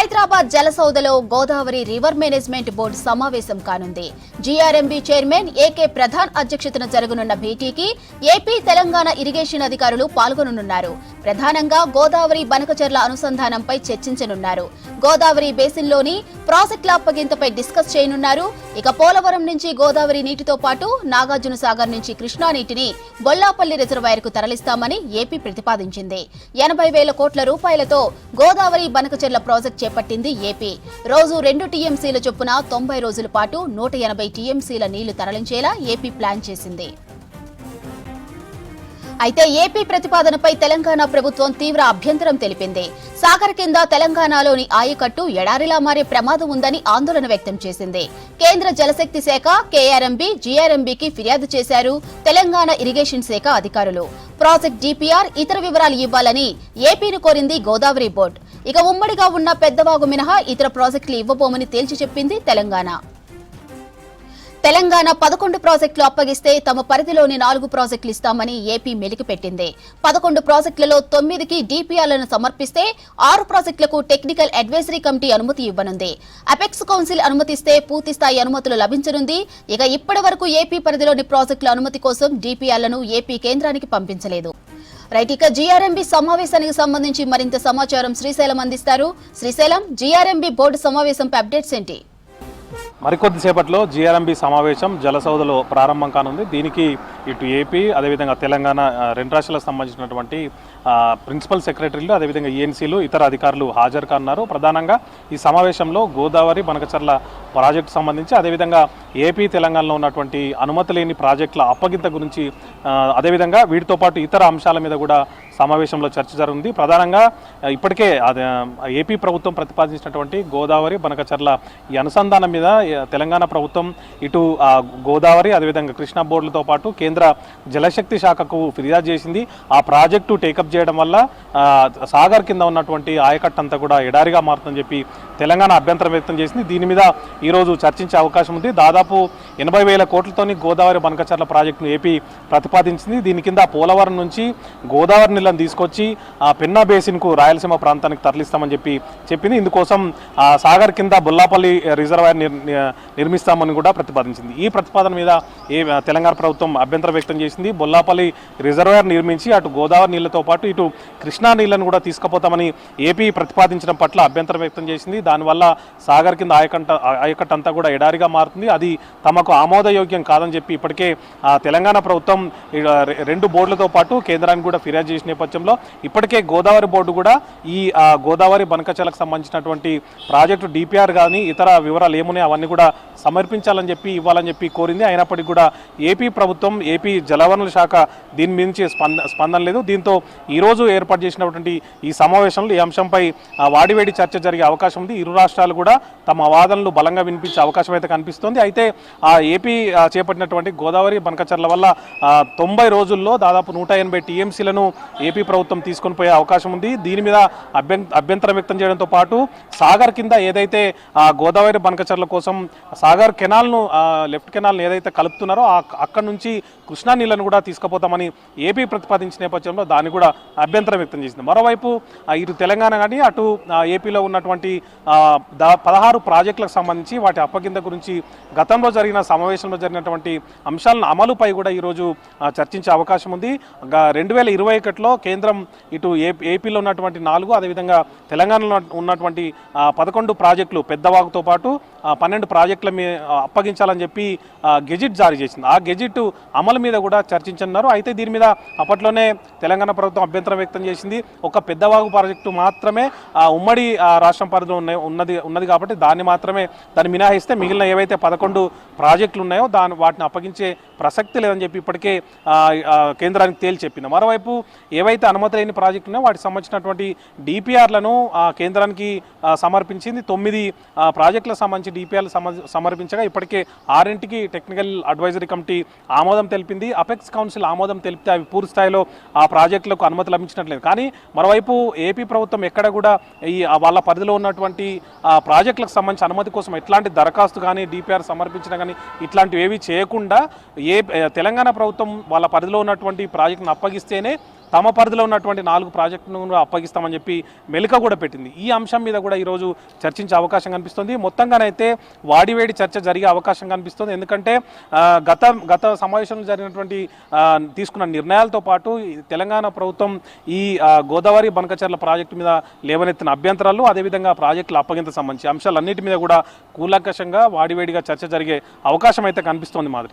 హైదరాబాద్ జలసౌధలో Godavari river management board సమావేశం కానుంది. జీఆర్ఎంబీ చైర్మన్ ఏకే ప్రధాన్ అధ్యక్షతన జరగనున్న భేటీకి ఏపీ, తెలంగాణ ఇరిగేషన్ అధికారులు పాల్గొననున్నారు. ప్రధానంగా గోదావరి బనకచెర్ల అనుసంధానంపై చర్చించనున్నారు. గోదావరి బేసిన్లోని ప్రాజెక్టుల అప్పగింతపై డిస్కస్ చేయనున్నారు. ఇక పోలవరం నుంచి గోదావరి నీటితో పాటు నాగార్జున సాగర్ నుంచి కృష్ణా నీటిని బొల్లాపల్లి రిజర్వాయర్కు తరలిస్తామని ఏపీ ప్రతిపాదించింది. 80,000 కోట్ల రూపాయలతో గోదావరి బనకచెర్ల ప్రాజెక్టు చేపట్టింది ఏపీ. రోజు 2 టీఎంసీల చొప్పున 90 రోజుల పాటు 180 టీఎంసీల నీళ్లు తరలించేలా ఏపీ ప్లాన్ చేసింది. అయితే ఏపీ ప్రతిపాదనపై తెలంగాణ ప్రభుత్వం తీవ్ర అభ్యంతరం తెలిపింది. సాగర్ కింద తెలంగాణలోని ఆయకట్టు ఎడారిలా మారే ప్రమాదం ఉందని ఆందోళన వ్యక్తం చేసింది. కేంద్ర జలశక్తి శాఖ, కేఆర్ఎంబీ, జీఆర్ఎంబీకి ఫిర్యాదు చేశారు తెలంగాణ ఇరిగేషన్ శాఖ అధికారులు. ప్రాజెక్ట్ డిపిఆర్, ఇతర వివరాలు ఇవ్వాలని ఏపీని కోరింది గోదావరి బోర్డు. ఇక ఉమ్మడిగా ఉన్న పెద్దవాగు మినహా ఇతర ప్రాజెక్టులు ఇవ్వబోమని తేల్చి చెప్పింది తెలంగాణ. 11 ప్రాజెక్టులు అప్పగిస్తే తమ పరిధిలోని 4 ప్రాజెక్టులు ఇస్తామని ఏపీ మెలికిపెట్టింది. 11 ప్రాజెక్టులలో 9కి డిపిఆర్లను సమర్పిస్తే 6 ప్రాజెక్టులకు టెక్నికల్ అడ్వైజరీ కమిటీ అనుమతి ఇవ్వనుంది. అపెక్స్ కౌన్సిల్ అనుమతిస్తే పూర్తిస్థాయి అనుమతులు లభించనుంది. ఇక ఇప్పటి వరకు ఏపీ పరిధిలోని ప్రాజెక్టుల అనుమతి కోసం డిపిఆర్లను ఏపీ కేంద్రానికి పంపించలేదు. రైట్, ఇక జీఆర్ఎంబీ సమావేశానికి సంబంధించి మరింత సమాచారం శ్రీశైలం అందిస్తారు. శ్రీశైలం, జీఆర్ఎంబీ బోర్డు సమావేశంపై అప్డేట్స్ ఏంటి? మరికొద్దిసేపట్లో జీఆర్ఎంబీ సమావేశం జలసౌధలో ప్రారంభం కానుంది. దీనికి ఇటు ఏపీ, అదేవిధంగా తెలంగాణ రెండు రాష్ట్రాలకు సంబంధించినటువంటి ప్రిన్సిపల్ సెక్రటరీలు, అదేవిధంగా ఈఎన్సీలు, ఇతర అధికారులు హాజరు కానున్నారు. ప్రధానంగా ఈ సమావేశంలో గోదావరి బనకచెర్ల ప్రాజెక్టు సంబంధించి, అదేవిధంగా ఏపీ, తెలంగాణలో ఉన్నటువంటి అనుమతి లేని ప్రాజెక్టుల అప్పగింత గురించి, అదేవిధంగా వీటితో పాటు ఇతర అంశాల మీద కూడా సమావేశంలో చర్చ జరుగుతుంది. ప్రధానంగా ఇప్పటికే ఏపీ ప్రభుత్వం ప్రతిపాదించినటువంటి గోదావరి బనకచెర్ల ఈ అనుసంధానం మీద తెలంగాణ ప్రభుత్వం ఇటు గోదావరి, అదేవిధంగా కృష్ణా బోర్డులతో పాటు కేంద్ర జలశక్తి శాఖకు ఫిర్యాదు చేసింది. ఆ ప్రాజెక్టు టేకప్ చేయడం వల్ల సాగర్ కింద ఉన్నటువంటి ఆయకట్టు అంతా కూడా ఎడారిగా మారుతుందని చెప్పి తెలంగాణ అభ్యంతరం వ్యక్తం చేసింది. దీని మీద ఈరోజు చర్చించే అవకాశం ఉంది. దాదాపు 80,000 కోట్లతోని గోదావరి బనకచెర్ల ప్రాజెక్టును ఏపీ ప్రతిపాదించింది. దీని కింద పోలవరం నుంచి గోదావరి నీళ్ళని తీసుకొచ్చి పెన్నా బేసిన్కు, రాయలసీమ ప్రాంతానికి తరలిస్తామని చెప్పింది. ఇందుకోసం సాగర్ కింద బొల్లాపల్లి రిజర్వాయర్ నిర్మిస్తామని కూడా ప్రతిపాదించింది. ఈ ప్రతిపాదన మీద తెలంగాణ ప్రభుత్వం అభ్యంతరం వ్యక్తం చేసింది. బొల్లాపల్లి రిజర్వాయర్ నిర్మించి అటు గోదావరి నీళ్లతో పాటు ఇటు కృష్ణా నీళ్లను కూడా తీసుకుపోతామని ఏపీ ప్రతిపాదించడం పట్ల అభ్యంతరం వ్యక్తం చేసింది. దానివల్ల సాగర్ కింద ఆయకట్టు అంతా కూడా ఎడారిగా మారుతుంది. అది తమకు ఆమోదయోగ్యం కాదని చెప్పి ఇప్పటికే తెలంగాణ ప్రభుత్వం 2 బోర్డులతో పాటు కేంద్రానికి కూడా ఫిర్యాదు చేసిన నేపథ్యంలో ఇప్పటికే గోదావరి బోర్డు కూడా ఈ గోదావరి బనకచెర్లకు సంబంధించినటువంటి ప్రాజెక్టు డిపిఆర్ కానీ ఇతర వివరాలు ఏమున్నాయి అవన్నీ కూడా సమర్పించాలని చెప్పి, ఇవ్వాలని చెప్పి కోరింది. అయినప్పటికీ కూడా ఏపీ ప్రభుత్వం, ఏపీ జలవనరుల శాఖ దీని నుంచి స్పందన లేదు. దీంతో ఈరోజు ఏర్పాటు చేసినటువంటి ఈ సమావేశంలో ఈ అంశంపై వాడివేడి చర్చ జరిగే అవకాశం ఉంది. ఇరు రాష్ట్రాలు కూడా తమ వాదనలు బలంగా వినిపించే అవకాశం అయితే కనిపిస్తోంది. అయితే ఏపీ చేపట్టినటువంటి గోదావరి బనకచెర్ల వల్ల 90 రోజుల్లో దాదాపు 180 టీఎంసీలను ఏపీ ప్రభుత్వం తీసుకొని పోయే అవకాశం ఉంది. దీని మీద అభ్యంతరం వ్యక్తం చేయడంతో పాటు సాగర్ కింద ఏదైతే గోదావరి బనకచెర్ల కోసం సాగర్ కెనాల్ను, లెఫ్ట్ కెనాల్ను ఏదైతే కలుపుతున్నారో అక్కడి నుంచి కృష్ణా నీళ్లను కూడా తీసుకుపోతామని ఏపీ ప్రతిపాదించిన నేపథ్యంలో దాన్ని కూడా అభ్యంతరం వ్యక్తం చేసింది. మరోవైపు ఇటు తెలంగాణ కానీ అటు ఏపీలో ఉన్నటువంటి 16 ప్రాజెక్టులకు సంబంధించి వాటి అప్పగింత గురించి గతంలో జరిగిన సమావేశంలో జరిగినటువంటి అంశాలను అమలుపై కూడా ఈరోజు చర్చించే అవకాశం ఉంది. 2021లో కేంద్రం ఇటు ఏపీలో ఉన్నటువంటి 4, అదేవిధంగా తెలంగాణలో ఉన్నటువంటి 11 ప్రాజెక్టులు పెద్దవాగుతో పాటు 12 ప్రాజెక్టుల అప్పగించాలని చెప్పి గెజిట్ జారీ చేసింది. ఆ గెజిట్ అమలు మీద కూడా చర్చించనున్నారు. అయితే దీని మీద అప్పట్లోనే తెలంగాణ ప్రభుత్వం అభ్యంతరం వ్యక్తం చేసింది. ఒక పెద్దవాగు ప్రాజెక్టు మాత్రమే ఉమ్మడి రాష్ట్రం పరిధిలో ఉన్నది కాబట్టి దాన్ని మినహాయిస్తే మిగిలిన ఏవైతే 11 ప్రాజెక్టులు ఉన్నాయో వాటిని అప్పగించే ప్రసక్తి లేదని చెప్పి ఇప్పటికే కేంద్రానికి తేల్చి చెప్పింది. మరోవైపు ఏవైతే అనుమతి లేని ప్రాజెక్టు ఉన్నాయో వాటికి సంబంధించినటువంటి డిపిఆర్లను కేంద్రానికి సమర్పించింది. 9 ప్రాజెక్టులకు సంబంధించి డిపిఆర్లు సమర్పించగా ఇప్పటికే 6కి టెక్నికల్ అడ్వైజరీ కమిటీ ఆమోదం తెలిపింది. అపెక్స్ కౌన్సిల్ ఆమోదం తెలిపితే అవి పూర్తి స్థాయిలో ఆ ప్రాజెక్టులకు అనుమతి లభించినట్లేదు. కానీ మరోవైపు ఏపీ ప్రభుత్వం ఎక్కడ కూడా వాళ్ళ పరిధిలో ఉన్నటువంటి ప్రాజెక్టులకు సంబంధించి అనుమతి కోసం ఎట్లాంటి దరఖాస్తు కానీ డిపిఆర్ సమర్పించడం కానీ ఇట్లాంటివి ఏవి చేయకుండా తెలంగాణ ప్రభుత్వం వాళ్ళ పరిధిలో ఉన్నటువంటి ప్రాజెక్టును అప్పగిస్తేనే తమ పరిధిలో ఉన్నటువంటి 4 ప్రాజెక్టులను అప్పగిస్తామని చెప్పి మెలిక కూడా పెట్టింది. ఈ అంశం మీద కూడా ఈరోజు చర్చించే అవకాశం కనిపిస్తుంది. మొత్తంగానైతే వాడివేడి చర్చ జరిగే అవకాశం కనిపిస్తుంది. ఎందుకంటే గత సమావేశంలో జరిగినటువంటి తీసుకున్న నిర్ణయాలతో పాటు తెలంగాణ ప్రభుత్వం ఈ గోదావరి బనకచెర్ల ప్రాజెక్టు మీద లేవనెత్తిన అభ్యంతరాలు, అదేవిధంగా ప్రాజెక్టుల అప్పగింత సంబంధించి అంశాలన్నిటి మీద కూడా కూలంకషంగా వాడివేడిగా చర్చ జరిగే అవకాశం అయితే కనిపిస్తోంది మాదిరి.